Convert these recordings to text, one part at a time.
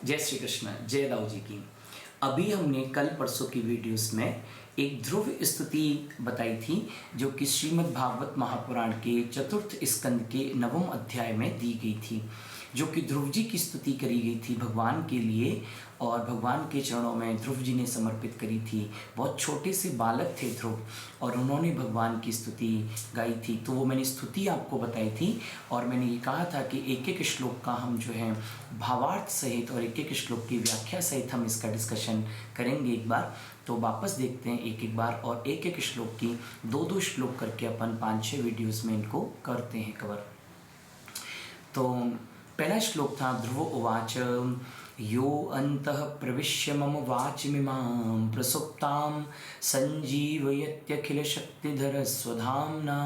जय श्री कृष्ण, जय दाऊ जी की। अभी हमने कल परसों की वीडियोस में एक ध्रुव स्तुति बताई थी जो कि श्रीमद् भागवत महापुराण के चतुर्थ स्कंद के 9वें अध्याय में दी गई थी, जो कि ध्रुव जी की स्तुति करी गई थी भगवान के लिए और भगवान के चरणों में ध्रुव जी ने समर्पित करी थी। बहुत छोटे से बालक थे ध्रुव और उन्होंने भगवान की स्तुति गाई थी। तो वो मैंने स्तुति आपको बताई थी और मैंने ये कहा था कि एक एक श्लोक का हम जो है भावार्थ सहित और एक एक श्लोक की व्याख्या सहित हम इसका डिस्कशन करेंगे एक बार। तो वापस देखते हैं एक एक बार और एक एक श्लोक की दो श्लोक करके अपन 5-6 वीडियोस में इनको करते हैं कवर। तो पहला श्लोक था ध्रुव उवाच यो अन्तः प्रविश्य मम वाचमिमां प्रसुप्तां सञ्जीवयत्यखिलशक्तिधरस्वधाम्ना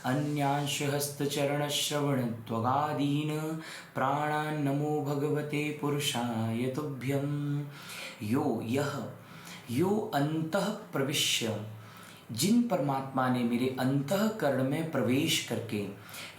अन्यांशहस्तचरणश्रवणत्वगादीन् प्राणान् नमो भगवते पुरुषाय तुभ्यं। यो अन्तः प्रविश्य, जिन परमात्मा ने मेरे अंतःकरण में प्रवेश करके,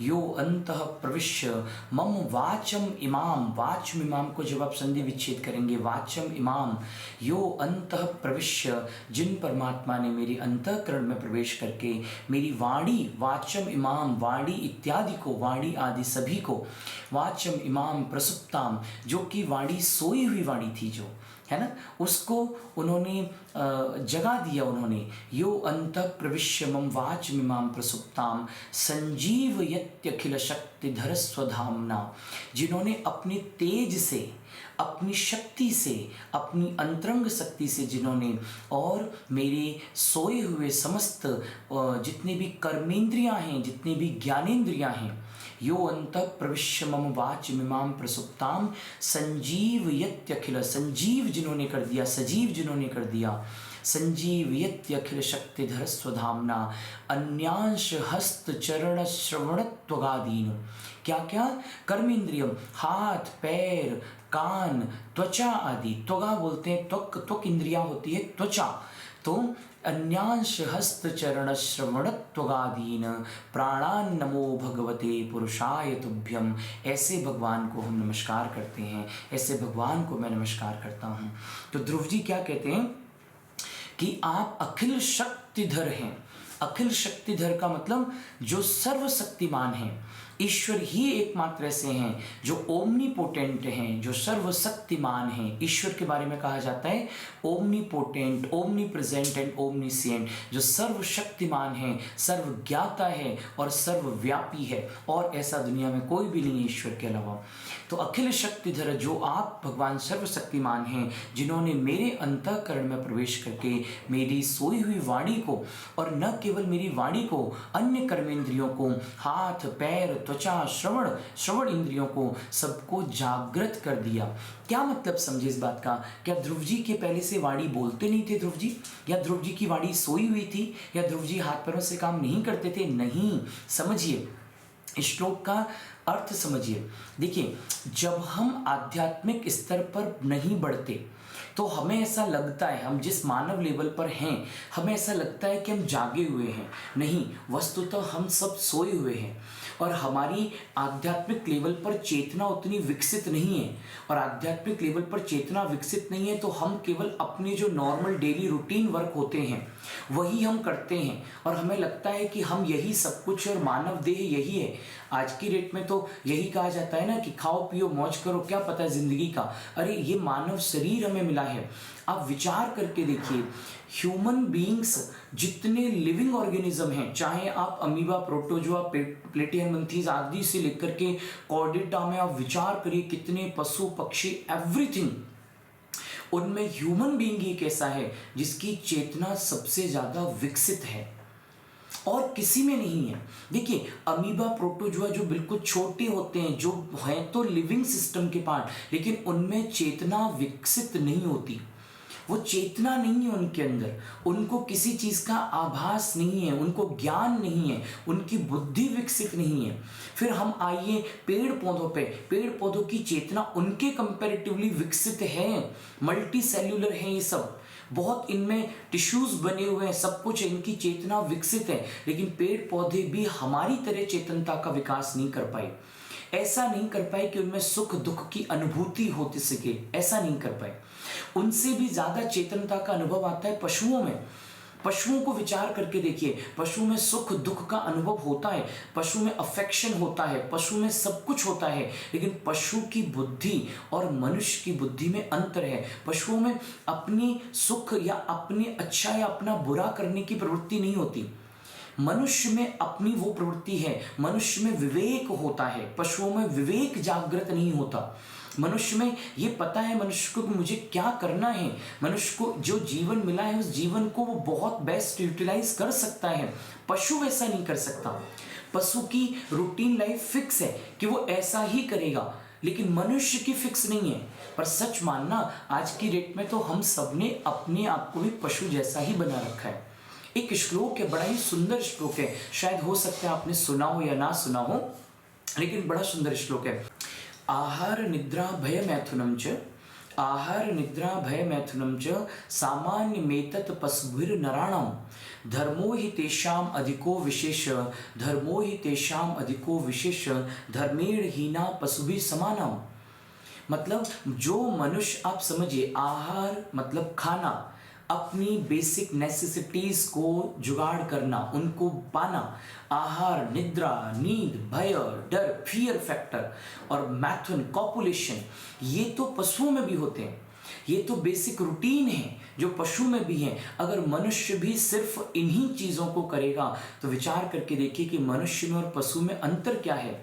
यो अंतः प्रविश्य मम वाचम इमाम, वाचम इमाम को जब आप संधि विच्छेद करेंगे वाचम इमाम, यो अंतः प्रविश्य, जिन परमात्मा ने मेरे अंतःकरण में प्रवेश करके मेरी वाणी, वाचम इमाम वाणी इत्यादि को, वाणी आदि सभी को, वाचम इमाम प्रसुप्ताम, जो कि वाणी सोई हुई वाणी थी जो है ना, उसको उन्होंने जगा दिया। उन्होंने यो अंतः प्रविश्य मम वाचमिमां प्रसुप्तां संजीवयत्यखिल शक्तिधर स्वधाम्ना, जिन्होंने अपने तेज से, अपनी शक्ति से, अपनी अंतरंग शक्ति से जिन्होंने और मेरे सोए हुए समस्त जितने भी कर्मेंद्रियां हैं, जितने भी ज्ञानेंद्रियां हैं, यो अंतः प्रविश्य मम वाचमिमां प्रसुप्तां संजीवयत्यखिल, संजीव जिन्होंने कर दिया, सजीव जिन्होंने कर दिया, संजीवयत्यखिल शक्तिधर स्वधाम्ना अन्यांश हस्त चरण श्रवण त्वगादीन, क्या क्या कर्मेंद्रियम, हाथ पैर कान त्वचा आदि, त्वगा बोलते हैं त्वक, त्वक इंद्रिया होती है त्वचा, तो अन्यांश हस्त चरण श्रवण त्वगादीन प्राणान नमो भगवते पुरुषाय तुभ्यम। ऐसे भगवान को हम नमस्कार करते हैं, ऐसे भगवान को मैं नमस्कार करता हूँ। तो ध्रुव जी क्या कहते हैं कि आप अखिल शक्तिधर हैं। अखिल शक्तिधर का मतलब जो सर्वशक्तिमान है, ईश्वर ही एकमात्र ऐसे हैं जो ओमनीपोटेंट हैं, जो सर्वशक्तिमान हैं। ईश्वर के बारे में कहा जाता है omnipotent, omni present and omniscient, जो सर्वशक्तिमान है, सर्वज्ञाता है और सर्वव्यापी है, और ऐसा दुनिया में कोई भी नहीं है ईश्वर के अलावा। तो अखिल शक्तिधर जो आप भगवान सर्वशक्तिमान हैं, जिन्होंने मेरे अंतःकरण में प्रवेश करके मेरी सोई हुई वाणी को, और न केवल मेरी वाणी को, अन्य कर्मेंद्रियों को, हाथ पैर त्वचा श्रवण इंद्रियों को, सबको जागृत कर दिया। क्या मतलब समझे इस बात का? क्या ध्रुव जी के पहले से वाणी बोलते नहीं थे ध्रुव जी, या ध्रुव जी की वाणी सोई हुई थी, या ध्रुव जी हाथ पैरों से काम नहीं करते थे? नहीं, समझिए श्लोक का अर्थ समझिए। देखिए, जब हम आध्यात्मिक स्तर पर नहीं बढ़ते तो हमें ऐसा लगता है, हम जिस मानव लेवल पर हैं, हमें ऐसा लगता है कि हम जागे हुए हैं। नहीं, वस्तुतः हम सब सोए हुए हैं और हमारी आध्यात्मिक लेवल पर चेतना उतनी विकसित नहीं है। और आध्यात्मिक लेवल पर चेतना विकसित नहीं है तो हम केवल अपने जो नॉर्मल डेली रूटीन वर्क होते हैं वही हम करते हैं, और हमें लगता है कि हम यही सब कुछ और मानव देह यही है। आज की डेट में तो यही कहा जाता है ना कि खाओ पियो मौज करो, क्या पता है जिंदगी का। अरे ये मानव शरीर हमें मिला है। आप विचार करके देखिए, ह्यूमन बीइंग्स जितने लिविंग ऑर्गेनिज्म हैं, चाहे आप अमीबा, प्रोटोजोआ, प्लेटिहेल्मिन्थेस आदि से लेकर के कॉर्डेटा में आप विचार करिए, कितने पशु पक्षी, एवरीथिंग, उनमें ह्यूमन बीइंग एक ऐसा है जिसकी चेतना सबसे ज्यादा विकसित है और किसी में नहीं है। देखिए, अमीबा, प्रोटोजोआ जो बिल्कुल छोटे होते हैं, जो हैं तो लिविंग सिस्टम के पार्ट, लेकिन उनमें चेतना विकसित नहीं होती। वो चेतना नहीं है उनके अंदर, उनको किसी चीज का आभास नहीं है, उनको ज्ञान नहीं है, उनकी बुद्धि विकसित नहीं है। फिर हम आइए पेड़ पौधों पे, पेड़ पौधों की चेतना उनके कंपैरेटिवली विकसित है, मल्टी सेल्यूलर है, ये सब बहुत इनमें टिश्यूज बने हुए हैं, सब कुछ इनकी चेतना विकसित है, लेकिन पेड़ पौधे भी हमारी तरह चेतनता का विकास नहीं कर पाए। ऐसा नहीं कर पाए कि उनमें सुख दुख की अनुभूति होती सके, ऐसा नहीं कर पाए। उनसे भी ज्यादा चेतनता का अनुभव आता है पशुओं में। पशुओं को विचार करके देखिए, पशु में सुख दुख का अनुभव होता है, पशु में अफेक्शन होता है, पशु में सब कुछ होता है, लेकिन पशु की बुद्धि और मनुष्य की बुद्धि में अंतर है। पशुओं में अपनी सुख या अपनी अच्छा या अपना बुरा करने की प्रवृत्ति नहीं होती, मनुष्य में अपनी वो प्रवृत्ति है। मनुष्य में विवेक होता है, पशुओं में विवेक जागृत नहीं होता। मनुष्य में ये पता है मनुष्य को कि मुझे क्या करना है, मनुष्य को जो जीवन मिला है उस जीवन को वो बहुत बेस्ट यूटिलाइज कर सकता है। पशु वैसा नहीं कर सकता। पशु की रूटीन लाइफ फिक्स है कि वो ऐसा ही करेगा, लेकिन मनुष्य की फिक्स नहीं है। पर सच मानना, आज की डेट में तो हम सब ने अपने आप को भी पशु जैसा ही बना रखा है। एक श्लोक है, बड़ा ही सुंदर श्लोक है, शायद हो सकता है आपने सुना हो या ना सुना हो, लेकिन बड़ा सुंदर श्लोक है। आहार निद्रा भय मैथुनम च, आहार निद्रा भय मैथुनम च सामान्य मेतत पशुभिर नराणाम, धर्मो ही तेषाम अधिको विशेष, धर्मो ही तेषाम अधिको विशेष, धर्मेण हीना पशुभिः समानाम। मतलब जो मनुष्य, आप समझिए, आहार मतलब खाना, अपनी बेसिक नेसेसिटीज को जुगाड़ करना, उनको पाना, आहार, निद्रा, नींद, भय, डर, फियर फैक्टर, और मैथुन, कॉपुलेशन, ये तो पशुओं में भी होते हैं। ये तो बेसिक रूटीन है जो पशु में भी है। अगर मनुष्य भी सिर्फ इन्हीं चीजों को करेगा तो विचार करके देखिए कि मनुष्य में और पशु में अंतर क्या है।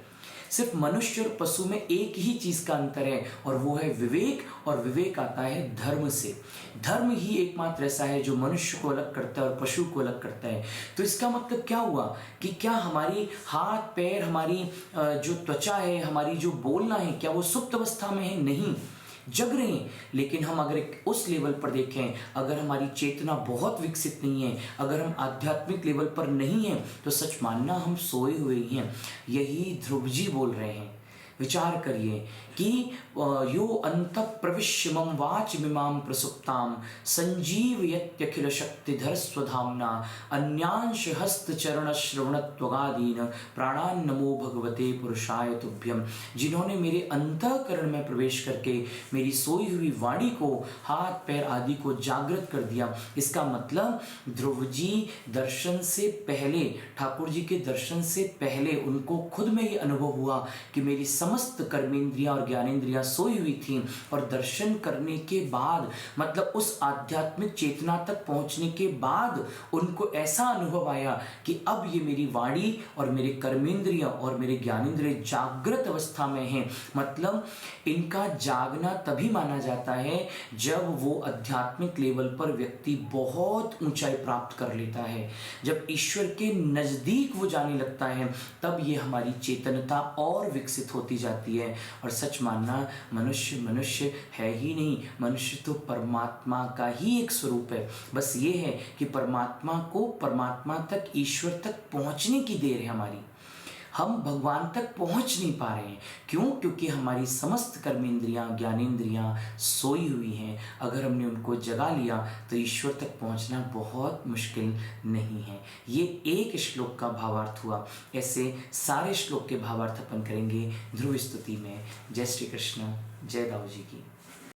सिर्फ मनुष्य और पशु में एक ही चीज का अंतर है, और वो है विवेक, और विवेक आता है धर्म से। धर्म ही एकमात्र ऐसा है जो मनुष्य को अलग करता है और पशु को अलग करता है। तो इसका मतलब क्या हुआ कि क्या हमारी हाथ पैर, हमारी जो त्वचा है, हमारी जो बोलना है, क्या वो सुप्त अवस्था में है? नहीं, जग रहे हैं। लेकिन हम अगर उस लेवल पर देखें, अगर हमारी चेतना बहुत विकसित नहीं है, अगर हम आध्यात्मिक लेवल पर नहीं हैं, तो सच मानना हम सोए हुए ही हैं। यही ध्रुव जी बोल रहे हैं। विचार करिए कि यो अंतः प्रविश्य मम वाचमिमां प्रसुप्तां संजीवयत्यखिल शक्तिधर स्वधाम्ना, अन्यांश हस्त चरण श्रवणत्वगादीन प्राणान नमो भगवते पुरुषाय तुभ्यम। जिन्होंने मेरे अंतःकरण में प्रवेश करके मेरी सोई हुई वाणी को, हाथ पैर आदि को जागृत कर दिया। इसका मतलब ध्रुव जी दर्शन से पहले, ठाकुर जी के दर्शन से पहले उनको खुद में ये अनुभव हुआ कि मेरी समस्त कर्मेंद्रियां और ज्ञानेंद्रियां सोई हुई थी, और दर्शन करने के बाद, मतलब उस आध्यात्मिक चेतना तक पहुंचने के बाद उनको ऐसा अनुभव आया कि अब ये मेरी वाणी और मेरे कर्मेंद्रियां और मेरे ज्ञानेंद्रिय जागृत अवस्था में हैं। मतलब इनका जागना तभी माना जाता है जब वो आध्यात्मिक लेवल पर व्यक्ति बहुत ऊंचाई प्राप्त कर लेता है, जब ईश्वर के नजदीक वो जाने लगता है, तब ये हमारी चेतनता और विकसित होती जाती है। और सच मानना, मनुष्य मनुष्य है ही नहीं, मनुष्य तो परमात्मा का ही एक स्वरूप है। बस ये है कि परमात्मा को, परमात्मा तक, ईश्वर तक पहुंचने की देर है हमारी। हम भगवान तक पहुंच नहीं पा रहे हैं। क्यों? क्योंकि हमारी समस्त कर्मेंद्रियां, ज्ञानेंद्रियां सोई हुई हैं। अगर हमने उनको जगा लिया तो ईश्वर तक पहुंचना बहुत मुश्किल नहीं है। ये एक श्लोक का भावार्थ हुआ। ऐसे सारे श्लोक के भावार्थ अपन करेंगे ध्रुव स्तुति में। जय श्री कृष्ण, जय दाऊ जी की।